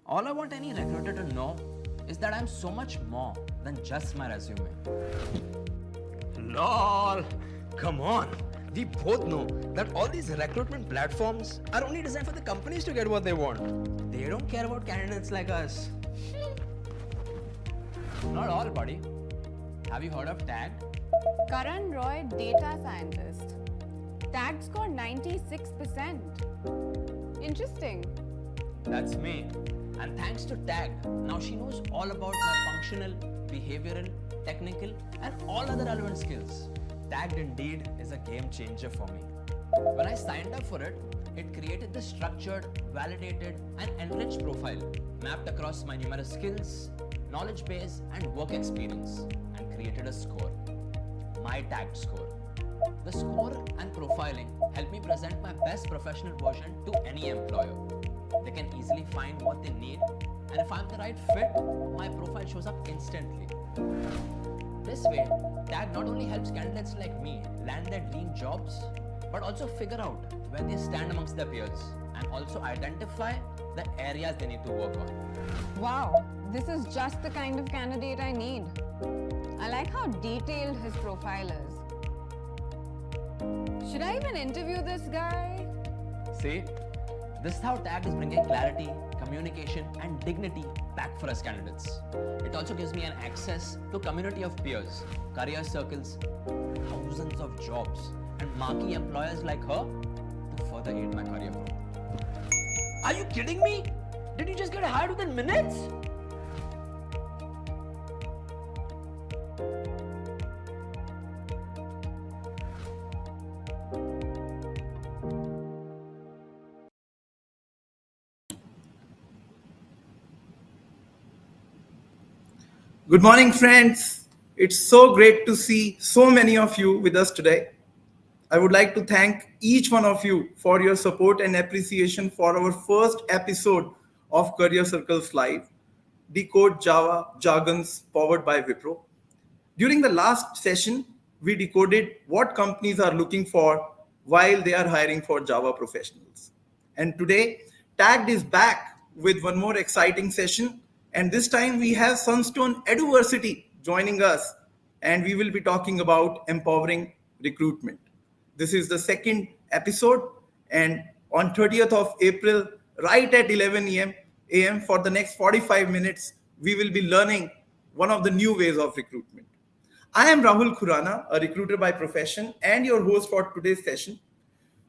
All I want any recruiter to know is that I'm so much more than just my resume. LOL! Come on! We both know that all these recruitment platforms are only designed for the companies to get what they want. They don't care about candidates like us. Not all, buddy. Have you heard of TAG? Karan Roy, data scientist. Tag score 96%. Interesting. That's me. And thanks to TAG, now she knows all about my functional, behavioral, technical, and all other relevant skills. TAG indeed is a game changer for me. When I signed up for it, it created this structured, validated, and enriched profile mapped across my numerous skills, knowledge base, and work experience, and created a score. My tagged score. The score and profiling help me present my best professional version to any employer. They can easily find what they need, and if I'm the right fit, my profile shows up instantly. This way, TAG not only helps candidates like me land their dream jobs, but also figure out where they stand amongst their peers and also identify the areas they need to work on. Wow, this is just the kind of candidate I need. I like how detailed his profile is. Should I even interview this guy? See, this is how TAG is bringing clarity, communication, and dignity back for us candidates. It also gives me an access to a community of peers, career circles, thousands of jobs, and marquee employers like her to further aid my career growth. Are you kidding me? Did you just get hired within minutes? Good morning, friends. It's so great to see so many of you with us today. I would like to thank each one of you for your support and appreciation for our first episode of Career Circles Live, Decode Java Jargons powered by Wipro. During the last session, we decoded what companies are looking for while they are hiring for Java professionals. And today, Tagged is back with one more exciting session. And this time we have Sunstone Eduversity joining us, and we will be talking about empowering recruitment. This is the second episode, and on 30th of April, right at 11 a.m. for the next 45 minutes, we will be learning one of the new ways of recruitment. I am Rahul Khurana, a recruiter by profession and your host for today's session.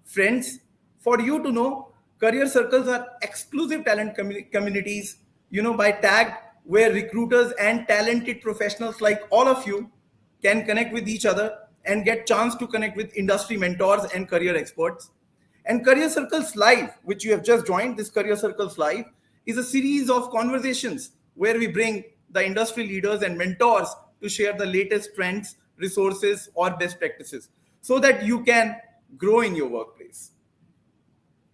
Friends, for you to know, career circles are exclusive talent communities, by TAG, where recruiters and talented professionals like all of you can connect with each other and get chance to connect with industry mentors and career experts. And Career Circles Live, which you have just joined, this Career Circles Live is a series of conversations where we bring the industry leaders and mentors to share the latest trends, resources, or best practices so that you can grow in your workplace.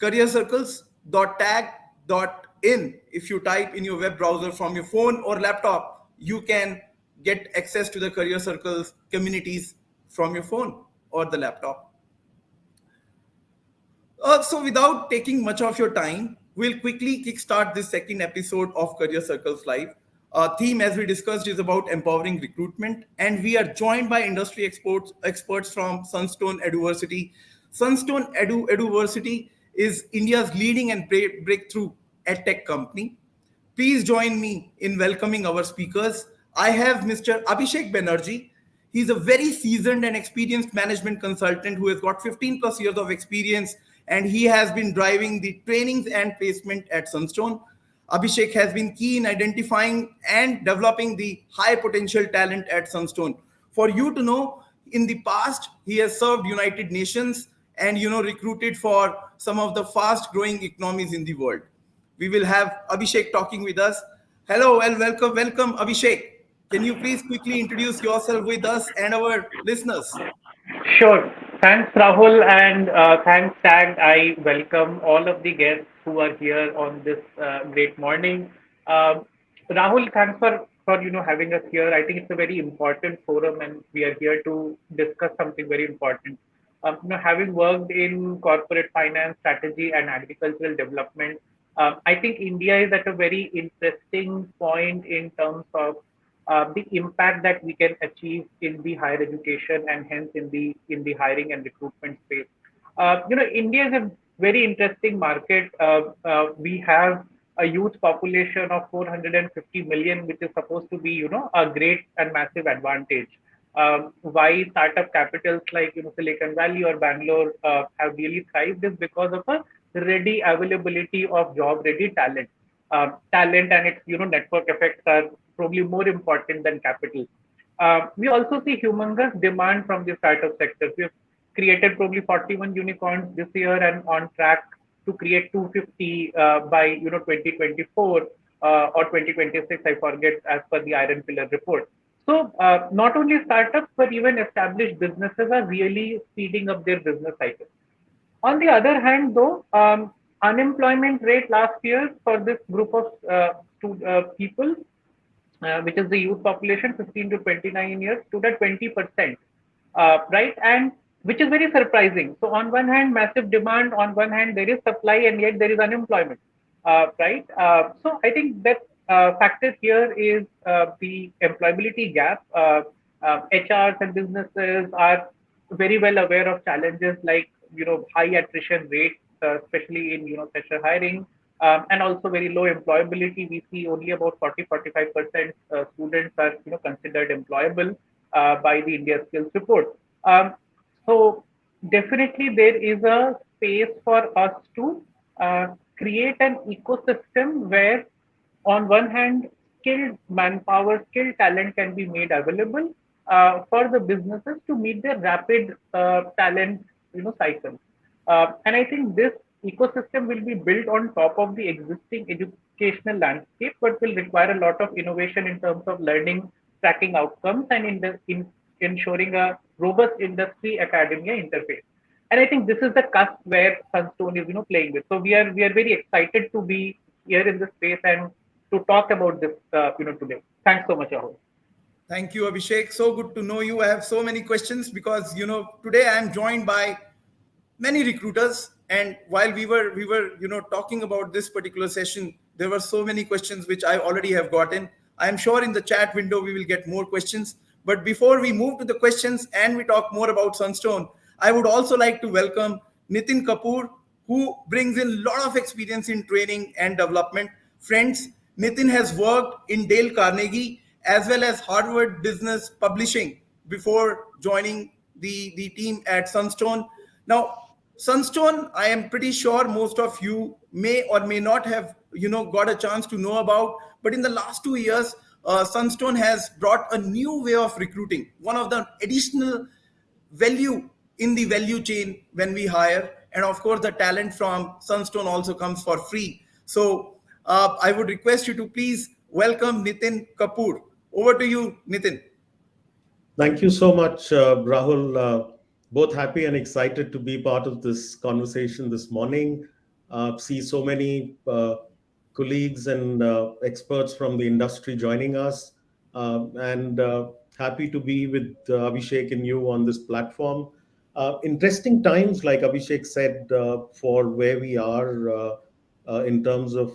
careercircles.tag.in. If you type in your web browser from your phone or laptop, you can get access to the Career Circles communities from your phone or the laptop. So without taking much of your time, we'll quickly kickstart this second episode of Career Circles Live. Our theme, as we discussed, is about empowering recruitment, and we are joined by industry experts from Sunstone Eduversity. Sunstone Eduversity is India's leading and breakthrough edtech company. Please join me in welcoming our speakers. I have Mr. Abhishek Banerjee. He's a very seasoned and experienced management consultant who has got 15 plus years of experience, and he has been driving the trainings and placement at Sunstone. Abhishek has been key in identifying and developing the high potential talent at Sunstone. For you to know, in the past, he has served United Nations and recruited for some of the fast growing economies in the world. We will have Abhishek talking with us. Hello and welcome Abhishek. Can you please quickly introduce yourself with us and our listeners? Sure. Thanks, Rahul, and thanks, Tag. I welcome all of the guests who are here on this great morning. Rahul, thanks for having us here. I think it's a very important forum, and we are here to discuss something very important. Having worked in corporate finance, strategy, and agricultural development, I think India is at a very interesting point in terms of the impact that we can achieve in the higher education and hence in the hiring and recruitment space. India is a very interesting market. We have a youth population of 450 million, which is supposed to be, a great and massive advantage. Why startup capitals like Silicon Valley or Bangalore have really thrived is because of a ready availability of job ready talent. Talent and its network effects are probably more important than capital. We also see humongous demand from the startup sector. We've created probably 41 unicorns this year and on track to create 250 by 2024 or 2026. I forget, as per the Iron Pillar report. So not only startups but even established businesses are really speeding up their business cycle. On the other hand, though, unemployment rate last year for this group of people, which is the youth population, 15 to 29 years, stood at 20%, right? And which is very surprising. So on one hand, massive demand. On one hand, there is supply, and yet there is unemployment, right? So I think that factor here is the employability gap. HRs and businesses are very well aware of challenges like high attrition rates, especially in fresher hiring, and also very low employability. We see only about 40-45% students are considered employable by the India Skills Report. So definitely there is a space for us to create an ecosystem where, on one hand, skilled manpower, skilled talent can be made available for the businesses to meet their rapid talent cycle. And I think this ecosystem will be built on top of the existing educational landscape, but will require a lot of innovation in terms of learning, tracking outcomes, and in ensuring a robust industry academia interface. And I think this is the cusp where Sunstone is playing with. So we are very excited to be here in this space and to talk about this today. Thanks so much, Rahul. Thank you, Abhishek. So good to know you. I have so many questions because today I am joined by many recruiters, and while we were talking about this particular session, there were so many questions which I already have gotten. I am sure in the chat window we will get more questions. But before we move to the questions and we talk more about Sunstone, I would also like to welcome Nitin Kapoor, who brings in a lot of experience in training and development. Friends, Nitin has worked in Dale Carnegie as well as Harvard Business Publishing before joining the team at Sunstone. Now, Sunstone, I am pretty sure most of you may or may not have got a chance to know about, but in the last 2 years, Sunstone has brought a new way of recruiting. One of the additional value in the value chain when we hire, and of course, the talent from Sunstone also comes for free. So I would request you to please welcome Nitin Kapoor. Over to you, Nitin. Thank you so much, Rahul. Both happy and excited to be part of this conversation this morning. See so many colleagues and experts from the industry joining us, and happy to be with Abhishek and you on this platform. Interesting times, like Abhishek said, for where we are in terms of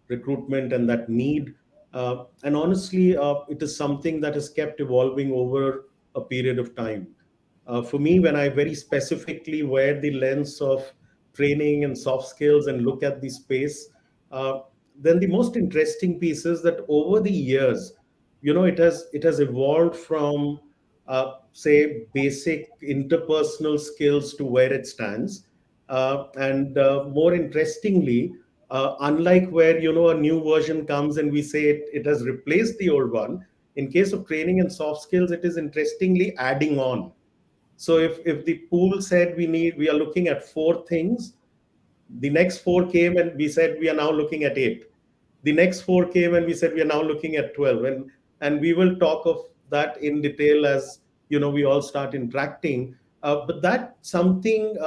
recruitment and that need. And honestly, it is something that has kept evolving over a period of time. For me, when I very specifically wear the lens of training and soft skills and look at the space, uh, then the most interesting piece is that over the years, it has evolved from say basic interpersonal skills to where it stands, and more interestingly, unlike where a new version comes and we say it has replaced the old one, in case of training and soft skills, it is interestingly adding on. So if the pool said we are looking at four things, the next four came and we said we are now looking at eight. The next four came and we said we are now looking at 12. And we will talk of that in detail as we all start interacting. But that something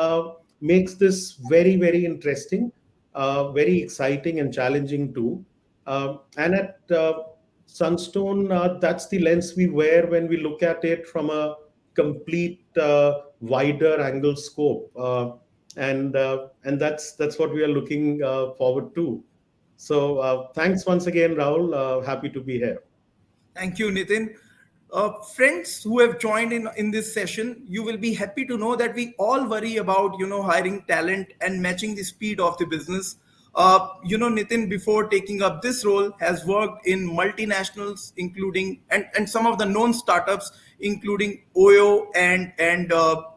makes this very, very interesting, very exciting and challenging too. And at Sunstone, that's the lens we wear when we look at it from a complete wider angle scope. and that's what we are looking forward to. So thanks once again, Rahul. Happy to be here. Thank you, Nitin. Friends who have joined in this session, you will be happy to know that we all worry about hiring talent and matching the speed of the business. Nitin, before taking up this role, has worked in multinationals, including and some of the known startups, including Oyo and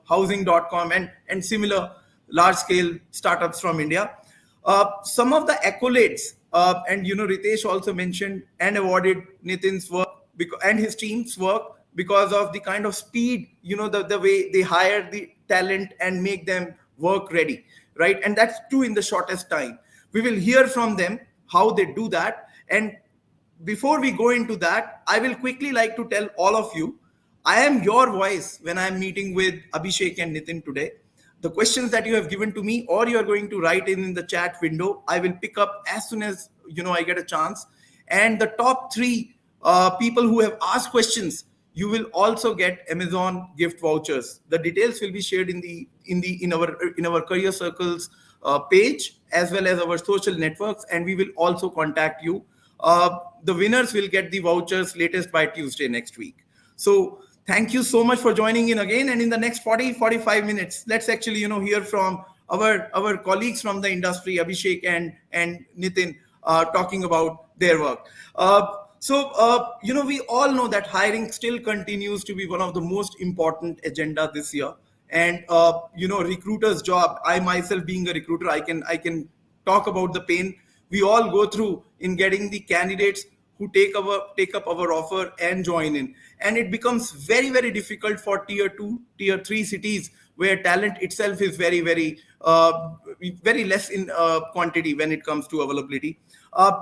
Housing.com and similar large scale startups from India. Some of the accolades, and Ritesh also mentioned and awarded Nitin's work and his team's work because of the kind of speed, the way they hire the talent and make them work ready, right? And that's true in the shortest time. We will hear from them how they do that. And before we go into that, I will quickly like to tell all of you, I am your voice when I am meeting with Abhishek and Nitin today. The questions that you have given to me or you are going to write in the chat window, I will pick up as soon as I get a chance. And the top three people who have asked questions, you will also get Amazon gift vouchers. The details will be shared in our Career Circles page as well as our social networks, and we will also contact you. The winners will get the vouchers latest by Tuesday next week. So thank you so much for joining in again. And in the next 45 minutes, let's actually hear from our colleagues from the industry, Abhishek and Nitin, talking about their work. We all know that hiring still continues to be one of the most important agenda this year. And recruiter's job. I myself, being a recruiter, I can talk about the pain we all go through in getting the candidates who take up our offer and join in. And it becomes very, very difficult for tier 2, tier 3 cities where talent itself is very, very, very less in quantity when it comes to availability.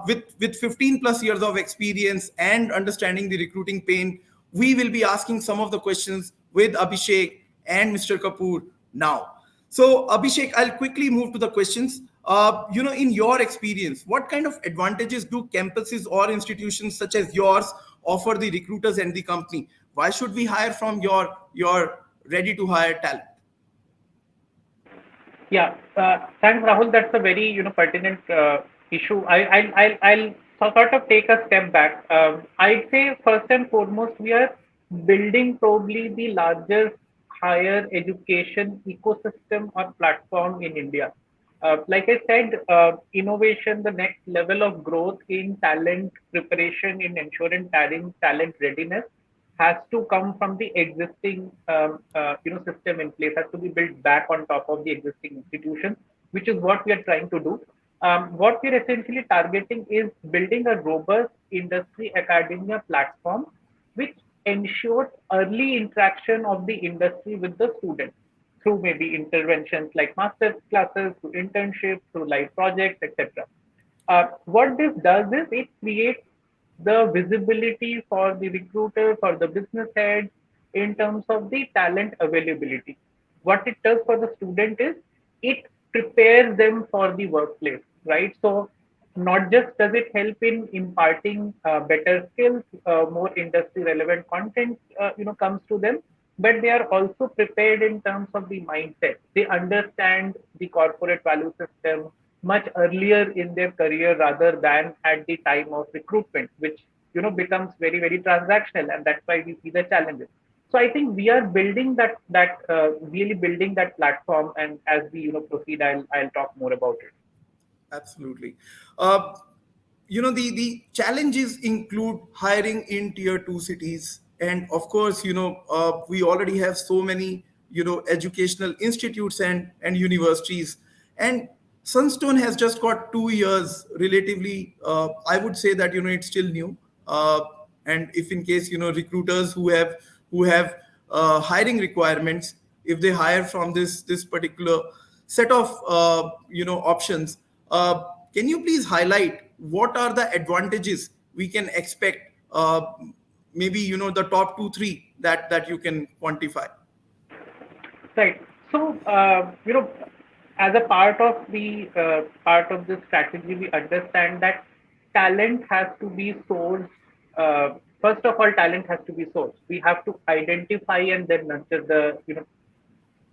With 15 plus years of experience and understanding the recruiting pain, we will be asking some of the questions with Abhishek and Mr. Kapoor now. So Abhishek, I'll quickly move to the questions. In your experience, what kind of advantages do campuses or institutions such as yours offer the recruiters and the company? Why should we hire from your ready to hire talent? Yeah, thanks, Rahul. That's a very pertinent issue. I'll sort of take a step back. I'd say first and foremost, we are building probably the largest higher education ecosystem or platform in India. Like I said, innovation, the next level of growth in talent preparation, in ensuring talent readiness, has to come from the existing system in place, has to be built back on top of the existing institutions, which is what we are trying to do. What we're essentially targeting is building a robust industry academia platform which ensures early interaction of the industry with the students through maybe interventions like master classes, through internships, through live projects, etc. What this does is it creates the visibility for the recruiter, for the business head, in terms of the talent availability. What it does for the student is it prepares them for the workplace, right? So not just does it help in imparting better skills, more industry relevant content, comes to them, but they are also prepared in terms of the mindset. They understand the corporate value system much earlier in their career rather than at the time of recruitment, which becomes very, very transactional, and that's why we see the challenges. So I think we are building really building that platform, and as we proceed, I'll talk more about it. Absolutely. The challenges include hiring in tier 2 cities, and of course we already have so many educational institutes and universities, and Sunstone has just got 2 years relatively. I would say that it's still new, and if in case recruiters who have hiring requirements, if they hire from this particular set of options, can you please highlight what are the advantages we can expect? Maybe the top 2 3 that you can quantify. Right. So as a part of this strategy, we understand that talent has to be sourced. First of all, talent has to be sourced. We have to identify and then nurture the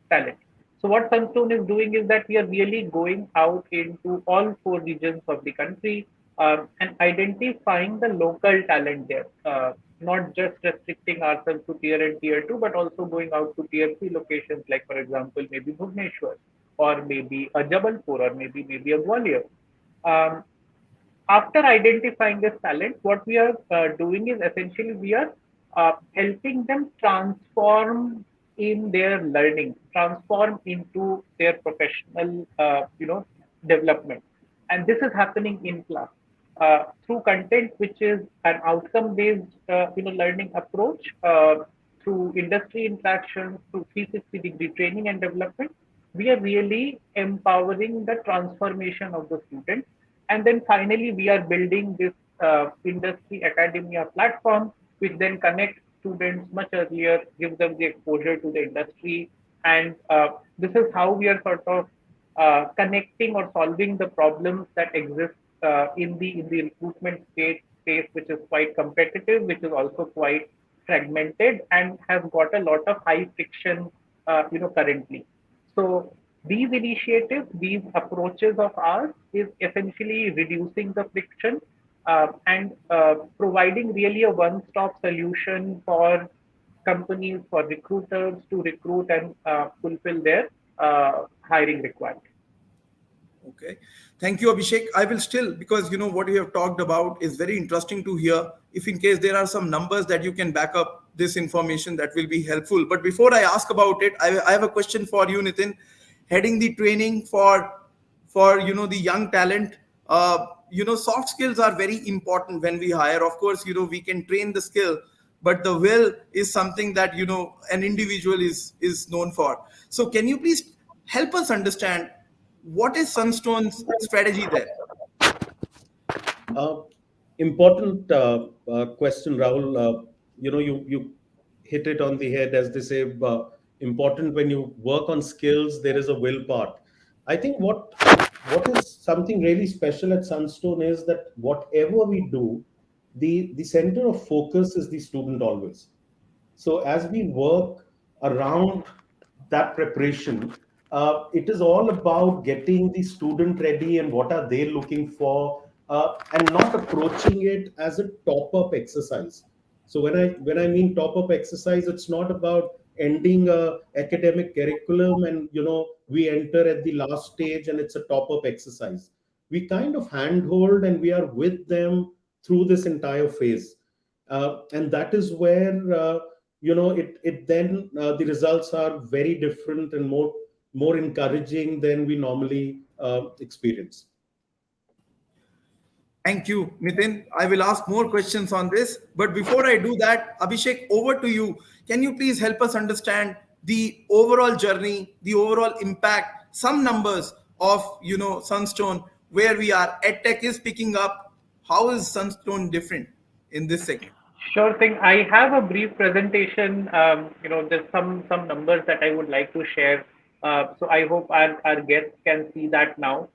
talent. So what Sunstone is doing is that we are really going out into all four regions of the country, and identifying the local talent there, not just restricting ourselves to tier and tier two, but also going out to tier three locations, like for example, maybe Bhubaneswar, or maybe a Jabalpur, or maybe a Gwalior. Um, After identifying this talent, what we are doing is essentially we are helping them transform in their learning, transform into their professional, development, and this is happening in class through content which is an outcome-based, learning approach, through industry interactions, through 360-degree training and development. We are really empowering the transformation of the student, and then finally, we are building this industry academia platform, which then connects students much earlier, gives them the exposure to the industry. And this is how we are sort of connecting or solving the problems that exist in the recruitment space, which is quite competitive, which is also quite fragmented, and has got a lot of high friction, currently. So these initiatives, these approaches of ours is essentially reducing the friction, and providing really a one-stop solution for companies, for recruiters to recruit and fulfill their hiring requirements. Okay. Thank you, Abhishek. I will still, because what you have talked about is very interesting to hear. If in case there are some numbers that you can back up this information, that will be helpful. But before I ask about it, I have a question for you, Nitin. Heading the training for the young talent, soft skills are very important when we hire. Of course, we can train the skill, but the will is something that an individual is known for. So can you please help us understand what is Sunstone's strategy there? Uh, Important question, Rahul. You hit it on the head, as they say. Important when you work on skills, there is a will part. I think what is something really special at Sunstone is that whatever we do, the center of focus is the student always. So as we work around that preparation, it is all about getting the student ready and what are they looking for, and not approaching it as a top-up exercise. So when I mean top-up exercise, it's not about ending a academic curriculum and we enter at the last stage and it's a top-up exercise. We kind of handhold and we are with them through this entire phase, and that is where it then the results are very different and more encouraging than we normally experience. Thank you, Nitin. I will ask more questions on this. But before I do that, Abhishek, over to you. Can you please help us understand the overall journey, the overall impact, some numbers of Sunstone, where we are? EdTech is picking up. How is Sunstone different in this segment? Sure thing. I have a brief presentation. There's some numbers that I would like to share. So I hope our guests can see that now.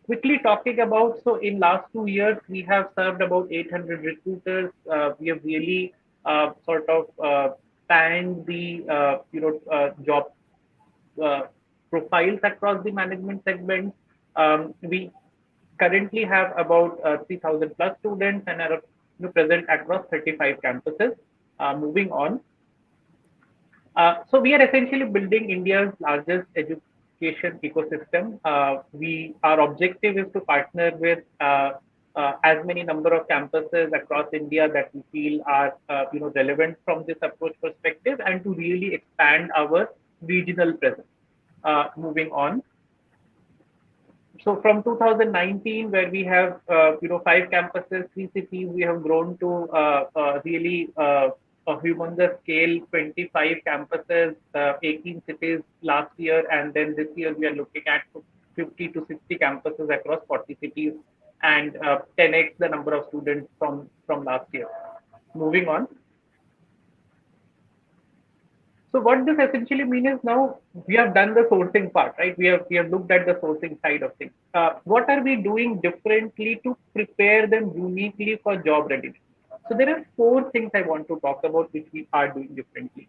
Quickly talking about, so in last 2 years, we have served about 800 recruiters. We have really sort of spanned the job uh, profiles across the management segments. We currently have about 3,000 plus students and are present across 35 campuses. Moving on. So we are essentially building India's largest education ecosystem. Our objective is to partner with as many number of campuses across India that we feel are relevant from this approach perspective, and to really expand our regional presence. Moving on. So from 2019, where we have 5 campuses, 3 cities, we have grown to really a humongous scale, 25 campuses, 18 cities last year, and then this year we are looking at 50 to 60 campuses across 40 cities, and 10x the number of students from last year. Moving on. So what this essentially means is, now we have done the sourcing part, right? We have looked at the sourcing side of things. What are we doing differently to prepare them uniquely for job readiness? So there are 4 things I want to talk about which we are doing differently.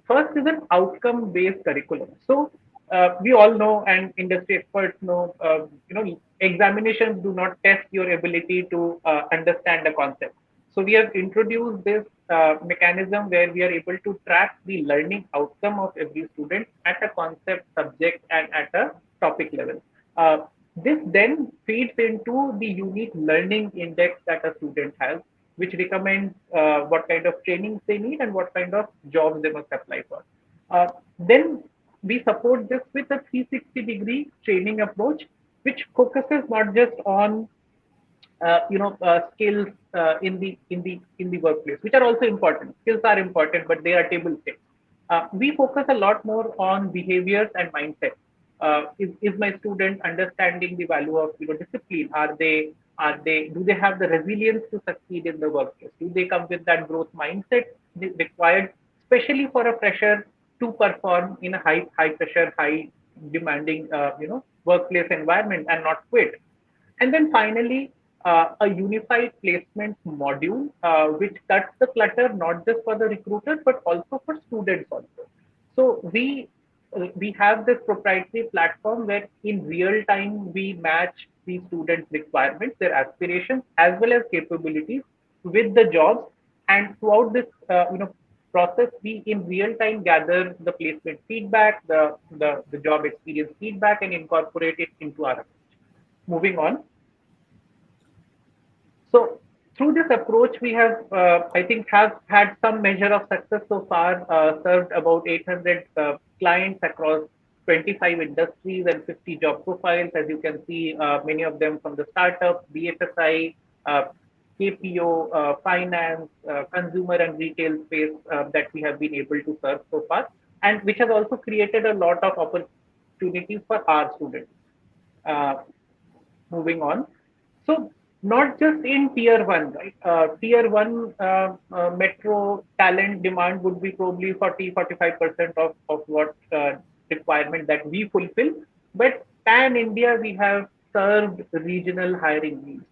First is an outcome-based curriculum. So we all know, and industry experts know, examinations do not test your ability to understand a concept. So we have introduced this mechanism where we are able to track the learning outcome of every student at a concept, subject, and at a topic level. This then feeds into the unique learning index that a student has, which recommends what kind of trainings they need and what kind of jobs they must apply for. Then we support this with a 360-degree training approach, which focuses not just on skills in the workplace, which are also important. Skills are important, but they are table stakes. We focus a lot more on behaviors and mindset. Is my student understanding the value of discipline? Are they do they have the resilience to succeed in the workplace? Do they come with that growth mindset required, especially for a fresher to perform in a high pressure, high demanding workplace environment and not quit? And then finally, a unified placement module, which cuts the clutter not just for the recruiter but also for students also. So we have this proprietary platform where in real time we match the students' requirements, their aspirations, as well as capabilities with the jobs. And throughout this process, we in real time gather the placement feedback, the job experience feedback, and incorporate it into our approach. Moving on. So through this approach, we have, I think, have had some measure of success so far. Served about 800 clients across 25 industries and 50 job profiles. As you can see, many of them from the startup, BFSI, KPO, finance, consumer and retail space that we have been able to serve so far, and which has also created a lot of opportunities for our students. Uh, Moving on. So not just in tier one, right? Tier one metro talent demand would be probably 40-45% of what requirement that we fulfill. But pan India, we have served regional hiring needs.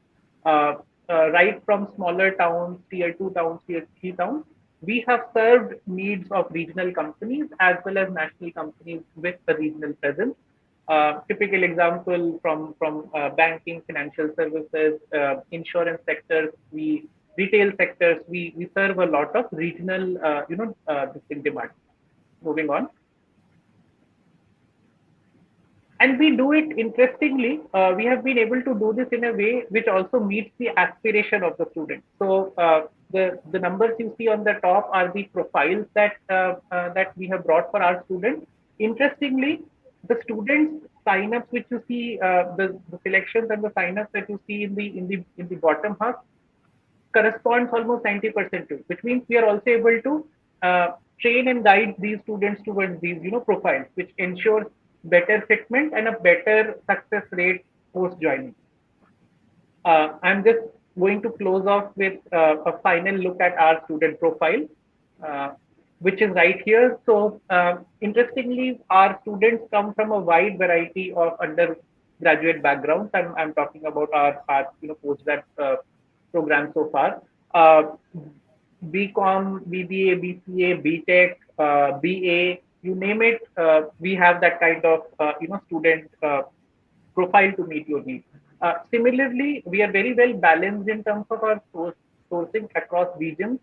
Uh, right from smaller towns, tier two towns, tier three towns, we have served needs of regional companies as well as national companies with a regional presence. Typical example from banking, financial services, insurance sectors, we retail sectors, we serve a lot of regional distinct demand. Moving on. And we do it interestingly. We have been able to do this in a way which also meets the aspiration of the student. So the numbers you see on the top are the profiles that we have brought for our students. Interestingly, the students sign-ups which you see, the selections and the sign-ups that you see in the bottom half corresponds almost 90% to, which means we are also able to train and guide these students towards these profiles, which ensures better fitment and a better success rate post joining. I'm just going to close off with a final look at our student profile, uh, which is right here. So, interestingly, our students come from a wide variety of undergraduate backgrounds. I'm talking about our postgrad program so far. BCom, BBA, BCA, BTech, BA, you name it, we have that kind of student profile to meet your needs. Similarly, we are very well balanced in terms of our sourcing across regions.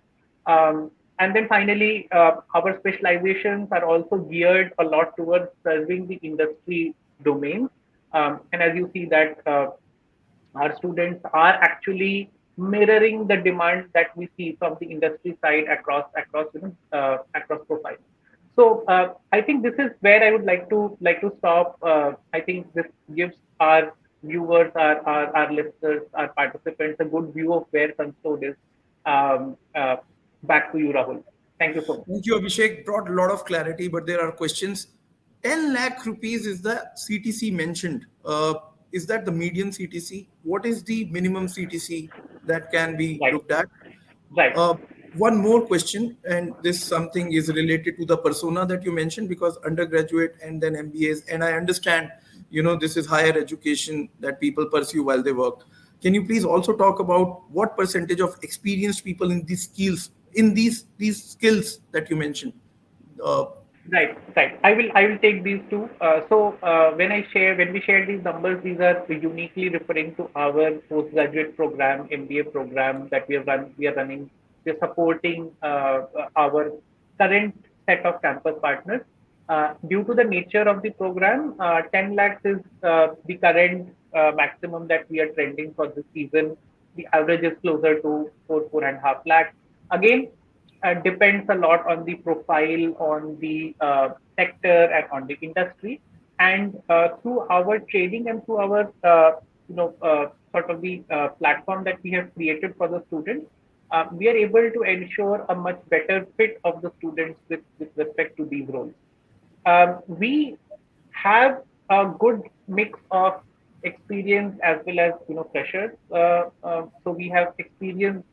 And then finally, our specializations are also geared a lot towards serving the industry domains. And as you see that our students are actually mirroring the demand that we see from the industry side across profiles. So I think this is where I would like to stop. I think this gives our viewers, our listeners, our participants a good view of where Sunstone is. Um, uh, Back to you, Rahul. Thank you so much. Thank you, Abhishek. Brought a lot of clarity, but there are questions. 10 lakh rupees is the CTC mentioned. Is that the median CTC? What is the minimum CTC that can be Right, looked at? right, Uh, One more question, and this something is related to the persona that you mentioned because undergraduate and then MBAs, and I understand, this is higher education that people pursue while they work. Can you please also talk about what percentage of experienced people in these skills that you mentioned? Uh, Right. I will take these two. When we share these numbers, these are uniquely referring to our postgraduate program, MBA program that we are running. We're supporting our current set of campus partners. Due to the nature of the program, 10 lakhs is the current maximum that we are trending for this season. The average is closer to 4.5 lakhs. Again, depends a lot on the profile, on the sector, and on the industry. And through our training and through our sort of the platform that we have created for the students, we are able to ensure a much better fit of the students with respect to these roles. We have a good mix of experience as well as freshers. So we have experienced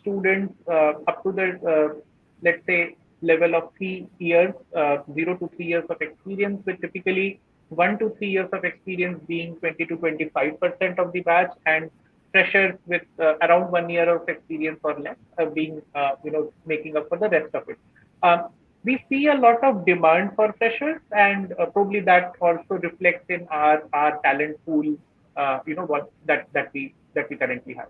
students up to the let's say level of 3 years, 0 to 3 years of experience, with typically 1 to 3 years of experience being 20 to 25% of the batch, and freshers with around 1 year of experience or less being making up for the rest of it. We see a lot of demand for freshers, and probably that also reflects in our talent pool. What that we currently have.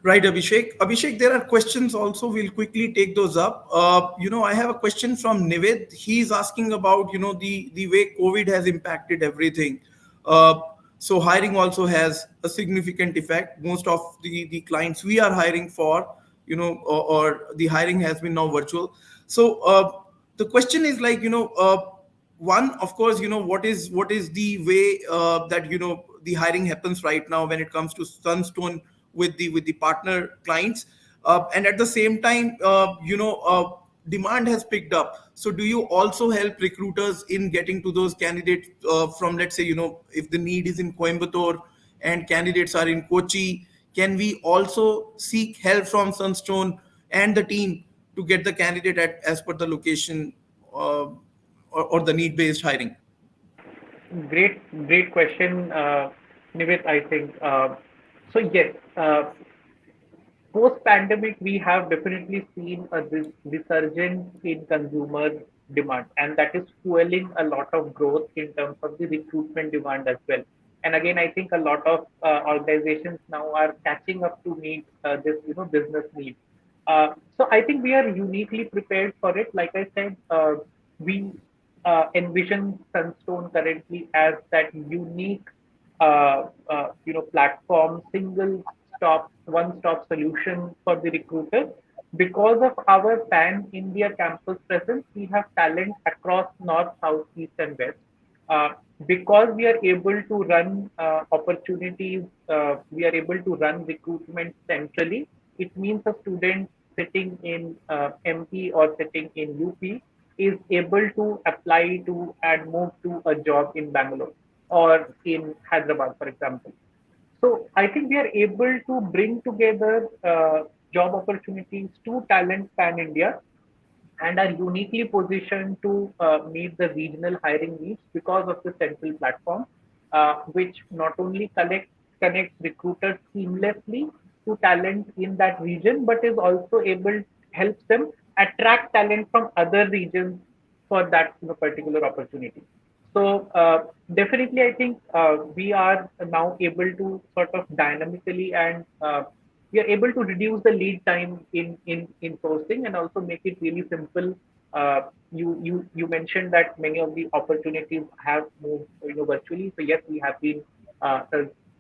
Right, Abhishek. Abhishek, there are questions also. We'll quickly take those up. I have a question from Nivid. He's asking about, the way COVID has impacted everything. So hiring also has a significant effect. Most of the clients we are hiring for, or the hiring has been now virtual. So the question is like, one, of course, what is the way that the hiring happens right now when it comes to Sunstone with the partner clients, and at the same time, demand has picked up. So do you also help recruiters in getting to those candidates from, let's say, if the need is in Coimbatore and candidates are in Kochi, can we also seek help from Sunstone and the team to get the candidate as per the location, or the need based hiring? Great question, Nivit. I think so. Yes, post pandemic, we have definitely seen a resurgence in consumer demand, and that is fueling a lot of growth in terms of the recruitment demand as well. And again, I think a lot of organizations now are catching up to meet this business need. So I think we are uniquely prepared for it. Like I said, we envision Sunstone currently as that unique platform, single stop, one stop solution for the recruiter. Because of our pan India campus presence, we have talent across north, south, east, and west. Uh, because we are able to run opportunities, we are able to run recruitment centrally. It means a student sitting in MP or sitting in UP is able to apply to and move to a job in Bangalore or in Hyderabad, for example. So I think we are able to bring together job opportunities to talent pan India, and are uniquely positioned to meet the regional hiring needs because of the central platform, which not only connects recruiters seamlessly to talent in that region, but is also able helps them attract talent from other regions for that particular opportunity. So definitely, I think we are now able to sort of dynamically and we are able to reduce the lead time in sourcing and also make it really simple. You mentioned that many of the opportunities have moved virtually. So yes, we have been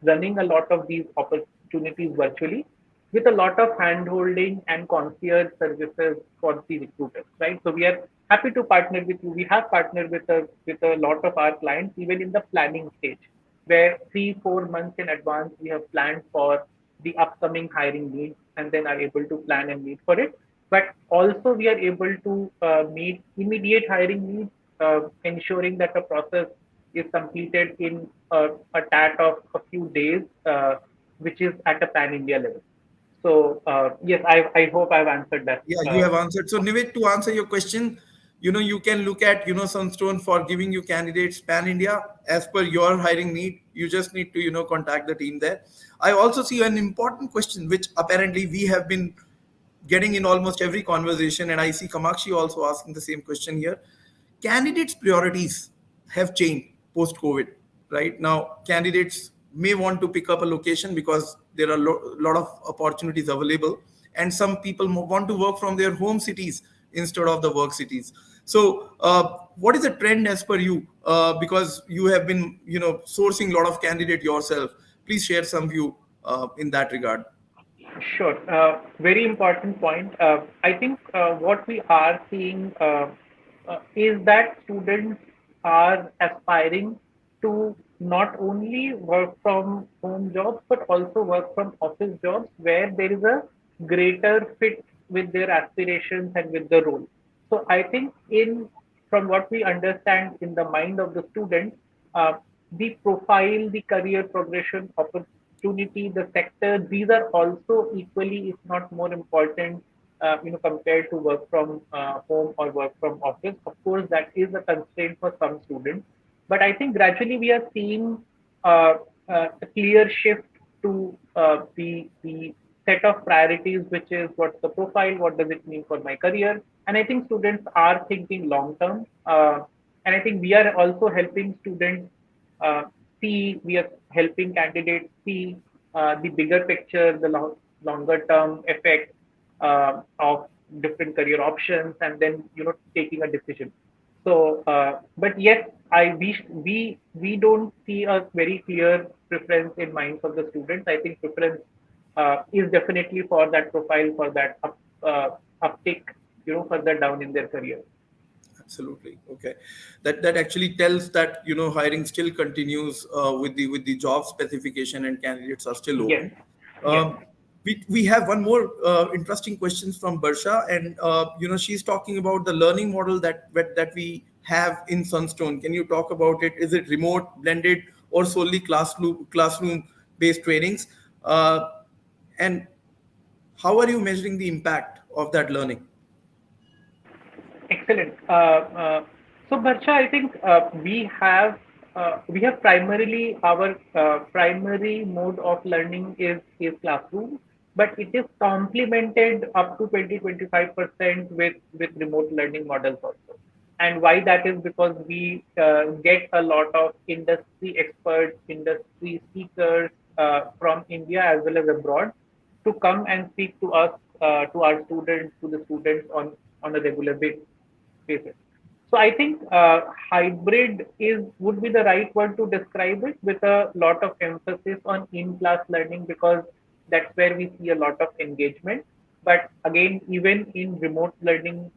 running a lot of these opportunities virtually with a lot of hand-holding and concierge services for the recruiters, right? So we are happy to partner with you. We have partnered with a lot of our clients, even in the planning stage, where 3 4 months in advance we have planned for the upcoming hiring needs and then are able to plan and meet for it. But also we are able to meet immediate hiring needs, ensuring that the process is completed in a tat of a few days, which is at a pan India level. So yes, I hope I've answered that. Yeah, you have answered. So, Nivit, to answer your question, you can look at, Sunstone for giving you candidates pan India as per your hiring need. You just need to, contact the team there. I also see an important question, which apparently we have been getting in almost every conversation, and I see Kamakshi also asking the same question here. candidates' priorities have changed post COVID. Right now, candidates may want to pick up a location because there are a lot of opportunities available, and some people want to work from their home cities instead of the work cities. So, what is the trend as per you? Because you have been, sourcing a lot of candidate yourself. Please share some view in that regard. Sure. Very important point. I think what we are seeing is that students are aspiring to not only work from home jobs, but also work from office jobs where there is a greater fit with their aspirations and with the role. So I think from what we understand in the mind of the student, uh, the profile, the career progression opportunity, the sector, these are also equally, if not more important, compared to work from home or work from office. Of course, that is a constraint for some students, but I think gradually we are seeing uh, a clear shift to the set of priorities, which is what's the profile, what does it mean for my career, and I think students are thinking long term, and I think we are also helping students uh, we are helping candidates see the bigger picture, the longer term effect of different career options, and then taking a decision. So, but yes, we don't see a very clear preference in minds of the students. I think preference is definitely for that profile, for that uptick, further down in their career. Absolutely. Okay. That actually tells that hiring still continues with the job specification and candidates are still Yes, open. yes. We have one more interesting questions from Barsha, and she's talking about the learning model that we have in Sunstone. Can you talk about it? Is it remote, blended, or solely classroom based trainings? And how are you measuring the impact of that learning? Excellent. So, Barsha, I think we have primarily our primary mode of learning is classroom, but it is complemented up to 20-25% with remote learning models also. And why that is because we get a lot of industry experts, industry speakers from India as well as abroad to come and speak to us, to our students, to the students on a regular basis. So I think hybrid is would be the right word to describe it, with a lot of emphasis on in-class learning, because that's where we see a lot of engagement. But again, even in remote learning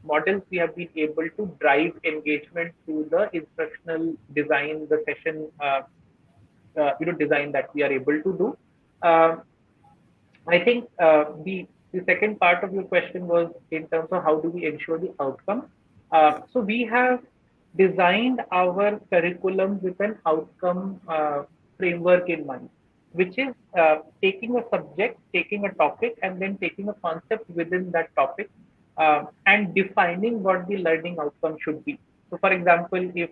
models, we have been able to drive engagement through the instructional design, the session design that we are able to do. Um I think the second part of your question was in terms of how do we ensure the outcome. So we have designed our curriculum with an outcome framework in mind, which is taking a subject, taking a topic, and then taking a concept within that topic, and defining what the learning outcome should be. So, for example, if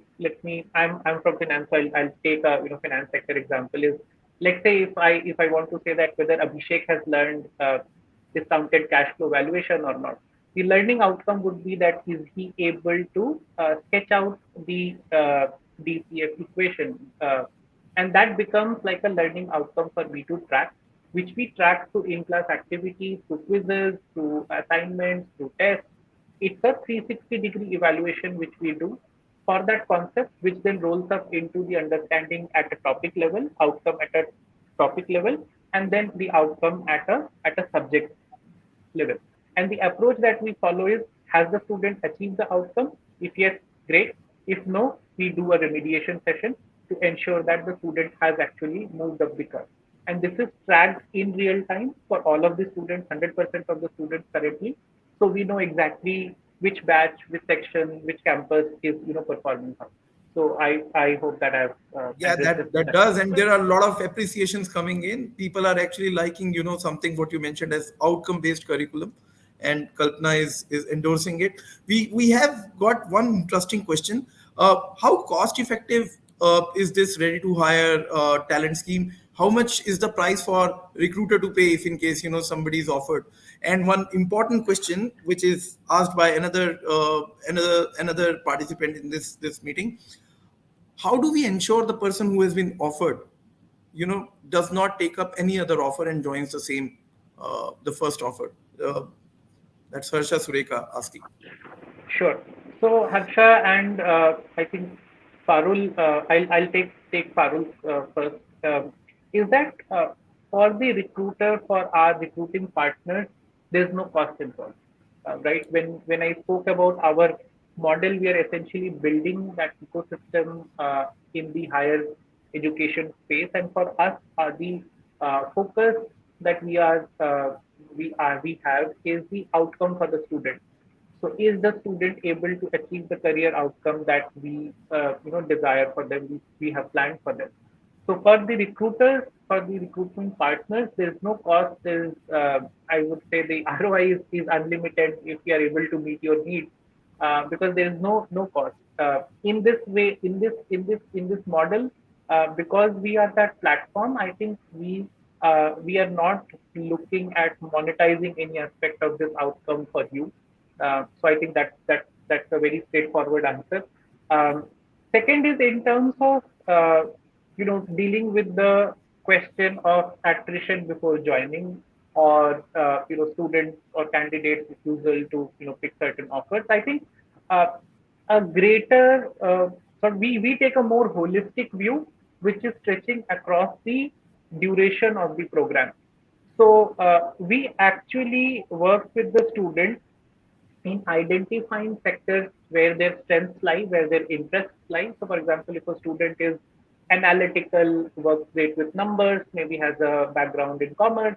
I'm from finance, so I'll take a finance sector example. Is, let's say if I want to say that whether Abhishek has learned discounted cash flow valuation or not, the learning outcome would be that is he able to sketch out the DCF equation, and that becomes like a learning outcome for me to track, which we track through in-class activities, through quizzes, through assignments, through tests. It's a 360-degree evaluation which we do for that concept, which then rolls up into the understanding at a topic level, outcome at a topic level, and then the outcome at a subject level. And the approach that we follow is, has the student achieved the outcome? If yes, great. If no, we do a remediation session to ensure that the student has actually moved up the curve. And this is tracked in real time for all of the students, 100% of the students currently. So we know exactly which batch, which section, which campus is performing how. So I hope that I've Yeah, addressed this. that does, and there are a lot of appreciations coming in. People are actually liking, something what you mentioned as outcome-based curriculum, and Kalpana is endorsing it. We have got one interesting question. How cost-effective is this ready to hire talent scheme? How much is the price for recruiter to pay if in case somebody is offered? And one important question which is asked by another participant in this meeting: how do we ensure the person who has been offered does not take up any other offer and joins the first offer? That's Harsha Sureka asking. Sure. So Harsha and I think Parul, I'll take Parul first. Is that for the recruiter, for our recruiting partners, there's no cost involved, right? When I spoke about our model, we are essentially building that ecosystem in the higher education space, and for us, the focus that we have is the outcome for the student. So is the student able to achieve the career outcome that we desire for them, we have planned for them? So for the recruiters, for the recruitment partners, there is no cost. There is, I would say, the ROI is unlimited if you are able to meet your needs, because there is no cost. In this way, in this model, because we are that platform, I think we are not looking at monetizing any aspect of this outcome for you. So I think that's a very straightforward answer. Um, Second is in terms of dealing with the question of attrition before joining, or students or candidates refusal to pick certain offers. I think uh, a greater so we take a more holistic view, which is stretching across the duration of the program. So we actually work with the students in identifying sectors where their strengths lie, where their interests lie. So, for example, if a student is analytical, works great with numbers, maybe has a background in commerce,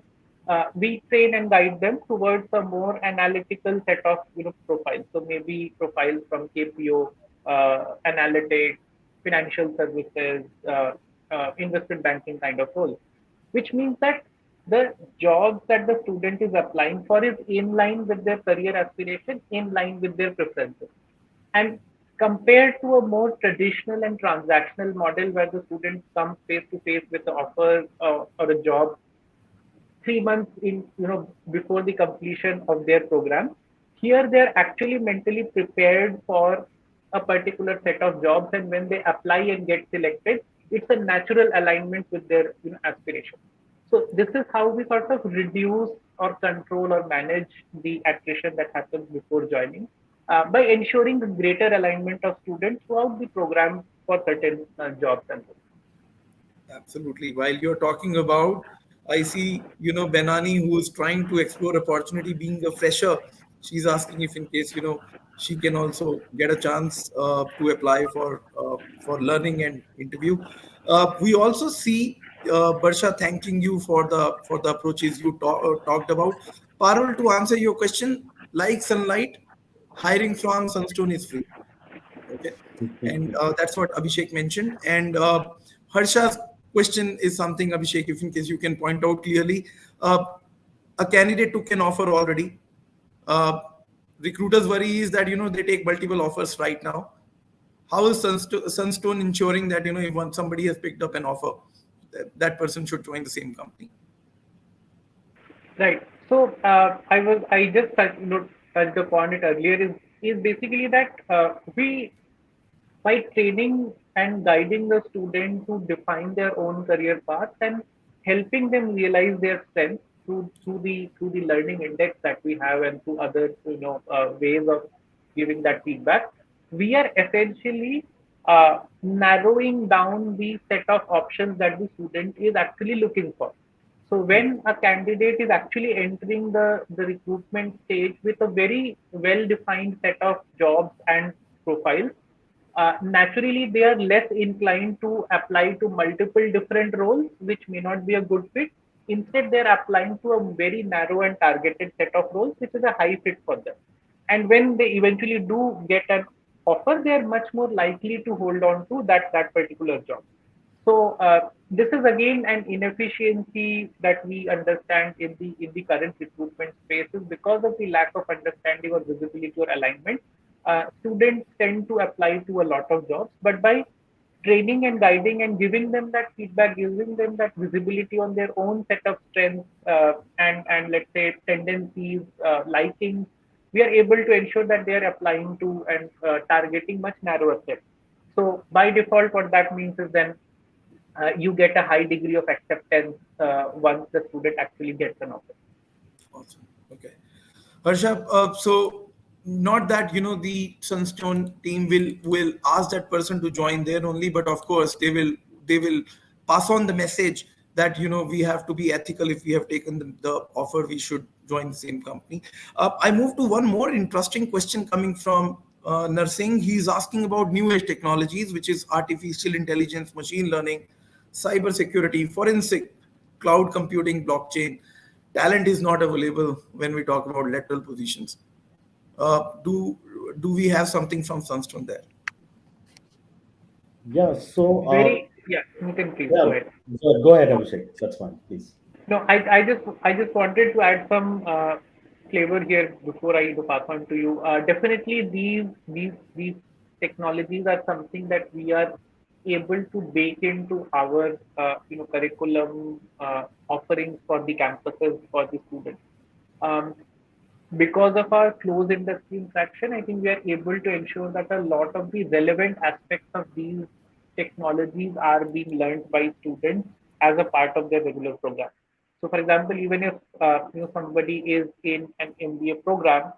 we train and guide them towards a more analytical set of profiles. So maybe profiles from KPO, analytics, financial services, investment banking kind of role, which means that the jobs that the student is applying for is in line with their career aspiration, in line with their preferences. And compared to a more traditional and transactional model where the student comes face to face with the offer or a job 3 months in before the completion of their program, here they're actually mentally prepared for a particular set of jobs, and when they apply and get selected, it's a natural alignment with their aspiration. So this is how we sort of reduce or control or manage the attrition that happens before joining, by ensuring the greater alignment of students throughout the program for certain jobs and roles. Absolutely. While you're talking about, I see, Benani, who is trying to explore opportunity being a fresher. She's asking if in case, she can also get a chance to apply for learning and interview. We also see Barsha thanking you for the approaches you talked about. Parul, to answer your question, like sunlight, hiring from Sunstone is free. Okay. And that's what Abhishek mentioned. And Harsha's question is something, Abhishek, if in case you can point out clearly. Uh, a candidate took an offer already. Uh, Recruiters' worry is that, they take multiple offers right now. How is Sunstone ensuring that, if once somebody has picked up an offer, that person should join the same company? Right. So I just touched upon it earlier, is basically that we, by training and guiding the student to define their own career path and helping them realize their strengths through the learning index that we have, and through other ways of giving that feedback, we are essentially narrowing down the set of options that the student is actually looking for. So when a candidate is actually entering the recruitment stage with a very well-defined set of jobs and profiles, naturally they are less inclined to apply to multiple different roles, which may not be a good fit. Instead, they're applying to a very narrow and targeted set of roles, which is a high fit for them. And when they eventually do get an offer, they are much more likely to hold on to that particular job. So this is again an inefficiency that we understand in the current recruitment spaces because of the lack of understanding or visibility or alignment. Students tend to apply to a lot of jobs, but by training and guiding and giving them that feedback, giving them that visibility on their own set of strengths and let's say tendencies, likings, we are able to ensure that they are applying to and targeting much narrower sets. So by default, what that means is then you get a high degree of acceptance once the student actually gets an offer. Awesome. Okay. Harsha, so not that the Sunstone team will ask that person to join there only, but of course they will pass on the message that we have to be ethical. If we have taken the offer, we should join the same company. I move to one more interesting question coming from Nursing. He's asking about new age technologies, which is artificial intelligence, machine learning, cyber security, forensic, cloud computing, blockchain. Talent is not available when we talk about lateral positions. Do we have something from Sunstone there? Yeah. So, Very, yeah, Nitin, please yeah, go ahead. go ahead, Abhishek. That's fine, please. No, I just wanted to add some flavor here before I pass on to you. Definitely, these technologies are something that we are able to bake into our curriculum offerings for the campuses for the students. Um, because of our close industry interaction, I think we are able to ensure that a lot of the relevant aspects of these technologies are being learned by students as a part of their regular program. So, for example, even if somebody is in an MBA program,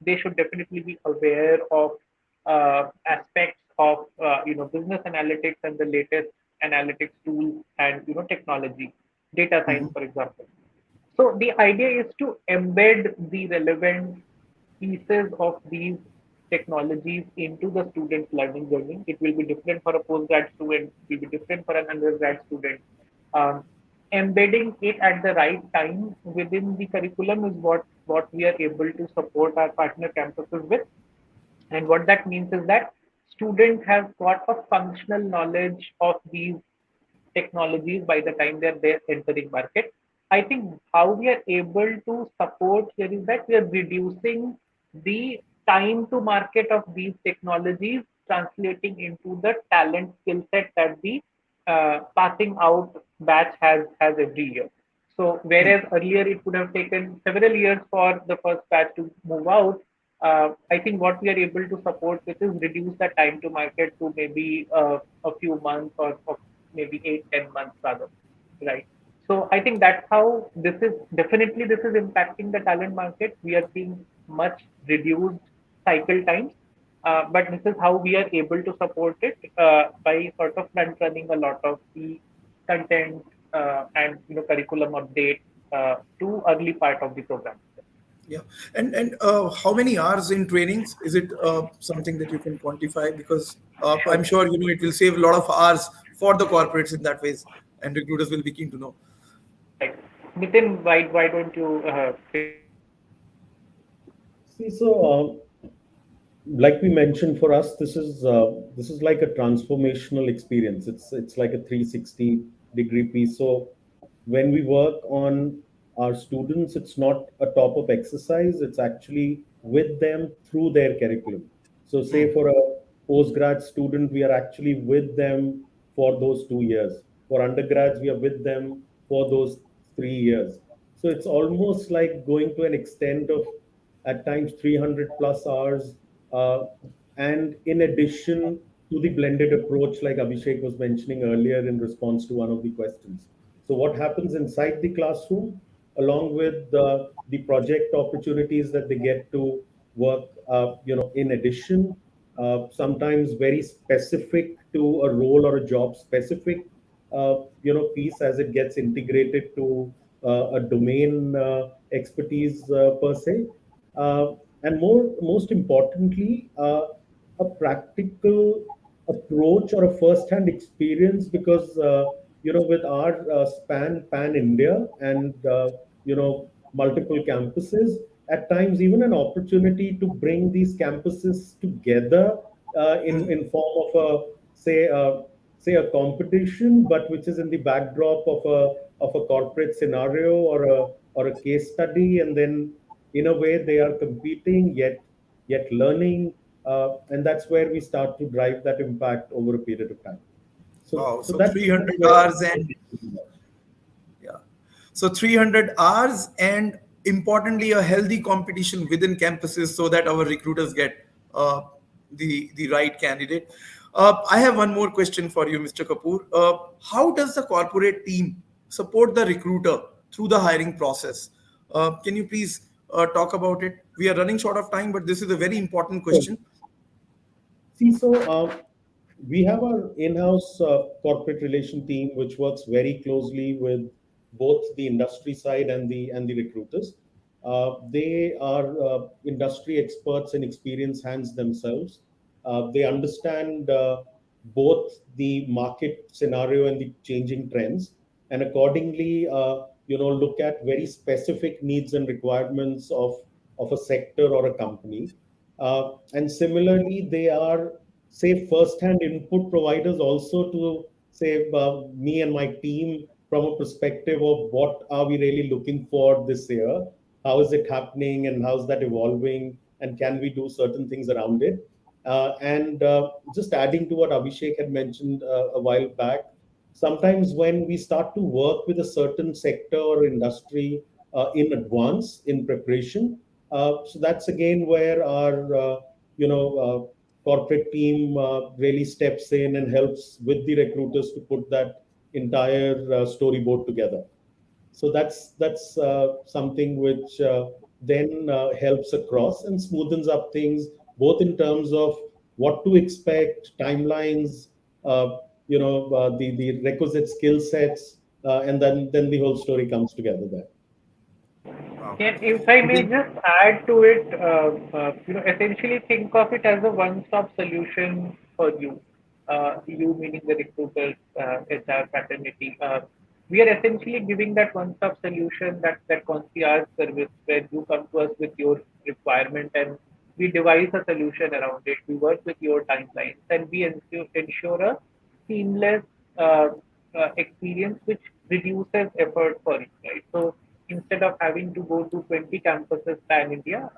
they should definitely be aware of aspects of business analytics and the latest analytics tools and technology, data science, for example. So the idea is to embed the relevant pieces of these technologies into the student's learning journey. It will be different for a postgrad student, it will be different for an undergrad student. Um, Embedding it at the right time within the curriculum is what we are able to support our partner campuses with. And what that means is that students have got a functional knowledge of these technologies by the time they're there entering market. I think how we are able to support here is that we are reducing the time to market of these technologies, translating into the talent skill set that the passing out batch has every year. So whereas earlier it would have taken several years for the first batch to move out, I think what we are able to support with is reduce the time to market to maybe a few months or maybe 8-10 months rather, right? So I think that's how this is impacting the talent market. We are seeing much reduced cycle times, but this is how we are able to support it by sort of front running a lot of the content and curriculum update to early part of the program. Yeah. And how many hours in trainings? Is it something that you can quantify? Because Sure. I'm sure it will save a lot of hours for the corporates in that ways, and recruiters will be keen to know. Right. Nitin, why don't you say something on this? See, so like we mentioned, for us, this is like a transformational experience. It's like a 360-degree piece. So when we work on our students, it's not a top-up exercise. It's actually with them through their curriculum. So say for a postgrad student, we are actually with them for those 2 years. For undergrads, we are with them for those 3 years. So it's almost like going to an extent of at times 300 plus hours. Uh, and in addition to the blended approach, like Abhishek was mentioning earlier in response to one of the questions. So, what happens inside the classroom, along with the project opportunities that they get to work, in addition, sometimes very specific to a role or a job specific, piece as it gets integrated to a domain expertise per se, and most importantly, a practical approach or a first-hand experience, because with our span pan India and multiple campuses, at times even an opportunity to bring these campuses together in form of a say a competition, but which is in the backdrop of a corporate scenario or a case study, and then in a way they are competing yet learning, and that's where we start to drive that impact over a period of time. Wow. So So that's 300 where hours and yeah. So 300 hours and importantly, a healthy competition within campuses so that our recruiters get uh, the right candidate. I have one more question for you, Mr. Kapoor. How does the corporate team support the recruiter through the hiring process? Can you please talk about it? We are running short of time, but this is a very important question. See, so we have our in-house corporate relation team, which works very closely with both the industry side and the recruiters. They are industry experts and experienced hands themselves. They understand both the market scenario and the changing trends, and accordingly, look at very specific needs and requirements of a sector or a company. And similarly, they are, say, first-hand input providers also to, say, me and my team from a perspective of what are we really looking for this year, how is it happening, and how's that evolving, and can we do certain things around it. And just adding to what Abhishek had mentioned a while back, sometimes when we start to work with a certain sector or industry in advance, in preparation, so that's again where our corporate team really steps in and helps with the recruiters to put that entire storyboard together. So that's something which then helps across and smoothens up things, both in terms of what to expect, timelines, the requisite skill sets, and then the whole story comes together there. Wow. And if I may Nitin, just add to it, essentially think of it as a one-stop solution for you. You meaning the recruiter, HR, fraternity. We are essentially giving that one-stop solution, that concierge service where you come to us with your requirement and we devise a solution around it. We work with your timelines and we ensure a seamless uh, experience which reduces effort for it, right? So instead of having to go to 20 campuses pan India,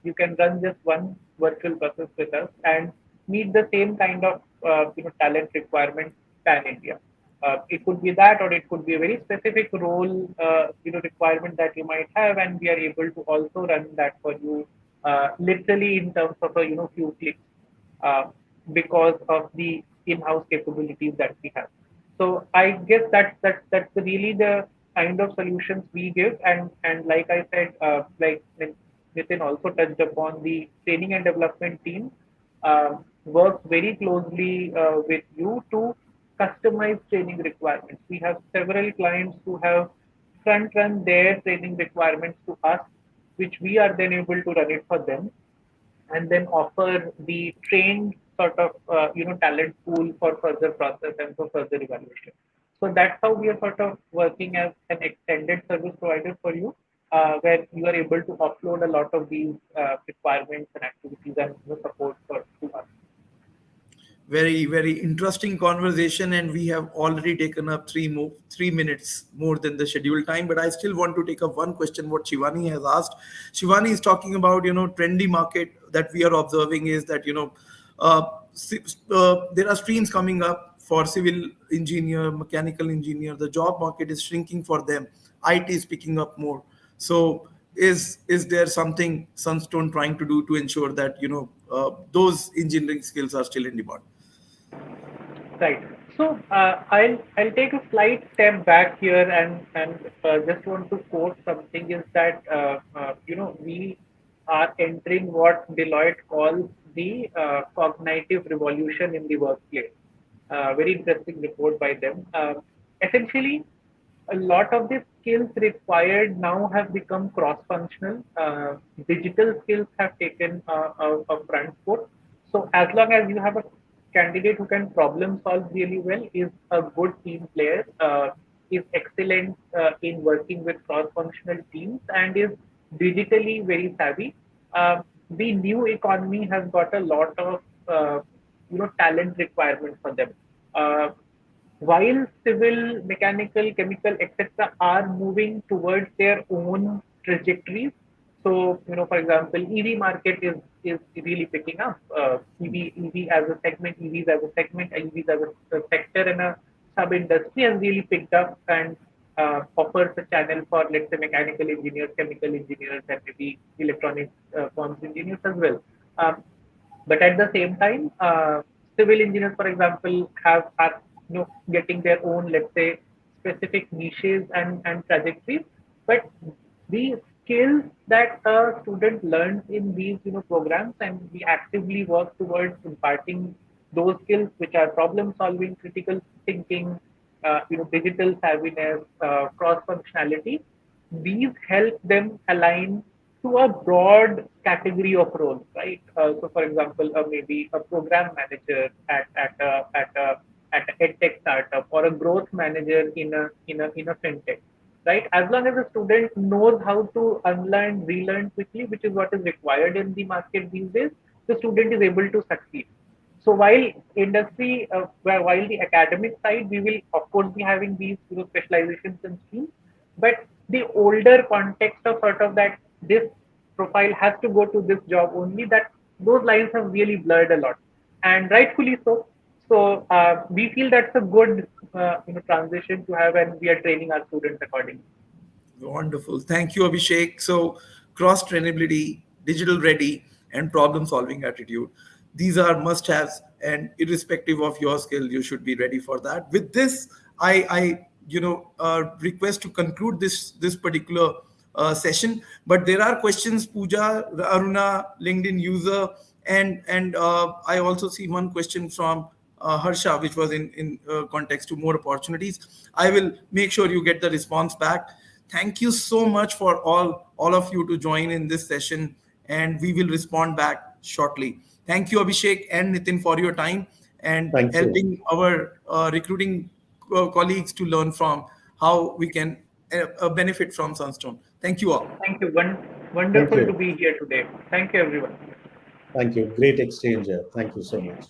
you can run just one virtual process with us and meet the same kind of talent requirement pan India. It could be that, or it could be a very specific role, requirement that you might have, and we are able to also run that for you, literally in terms of a few clicks, uh, because of the in-house capabilities that we have. So I guess that's really the kind of solutions we give, and like I said, like Nitin also touched upon, the training and development team works very closely with you to customize training requirements. We have several clients who have front run their training requirements to us, which we are then able to run it for them and then offer the trained sort of talent pool for further process and for further evaluation. So that's how we are sort of working as an extended service provider for you, where you are able to offload a lot of these requirements and activities and support for to us. very very interesting conversation, and we have already taken up 3 minutes more than the scheduled time, but I still want to take up one question what Shivani has asked. Shivani is talking about trendy market that we are observing is that uh, there are streams coming up for civil engineer, mechanical engineer. The job market is shrinking for them. IT is picking up more. So is there something Sunstone trying to do to ensure that those engineering skills are still in demand? Right. So I'll take a slight step back here and just want to quote something is that we are entering what Deloitte calls the cognitive revolution in the workplace. Very interesting report by them. Essentially, a lot of the skills required now have become cross-functional. Digital skills have taken a front foot. So as long as you have a candidate who can problem solve really well, is a good team player, is excellent in working with cross-functional teams, and is digitally very savvy. The new economy has got a lot of talent requirements for them. Uh, while civil, mechanical, chemical, etc., are moving towards their own trajectories, So, for example, EV market is really picking up. EV as a segment, EVs as a segment, EVs as a sector and a sub industry has really picked up and offers a channel for, let's say, mechanical engineers, chemical engineers, and maybe electronic forms engineers as well. But at the same time, civil engineers, for example, are getting their own, let's say, specific niches and trajectories. But these skills that a student learns in these programs, and we actively work towards imparting those skills, which are problem solving, critical thinking, digital savviness, cross functionality. These help them align to a broad category of roles, right? So, for example, maybe a program manager at a edtech startup, or a growth manager in a fintech, right? As long as the student knows how to unlearn, relearn quickly, which is what is required in the market these days, the student is able to succeed. So while while the academic side, we will of course be having these specializations and streams, but the older context of sort of that this profile has to go to this job only, that those lines have really blurred a lot, and rightfully so. So we feel that's a good transition to have, and we are training our students accordingly. Wonderful. Thank you, Abhishek. So, cross trainability, digital ready, and problem solving attitude. These are must haves, and irrespective of your skill, you should be ready for that. With this, I request to conclude this particular session. But there are questions, Pooja, Aruna, LinkedIn user, and I also see one question from Harsha, which was in context to more opportunities. I will make sure you get the response back. Thank you so much for all of you to join in this session, and we will respond back shortly. Thank you, Abhishek and Nitin, for your time and Thank you. helping our recruiting colleagues to learn from how we can benefit from Sunstone. Thank you all. Thank you. Thank Wonderful to you. be here today. Thank you, everyone. Thank you. Great exchange here. Thank you so much.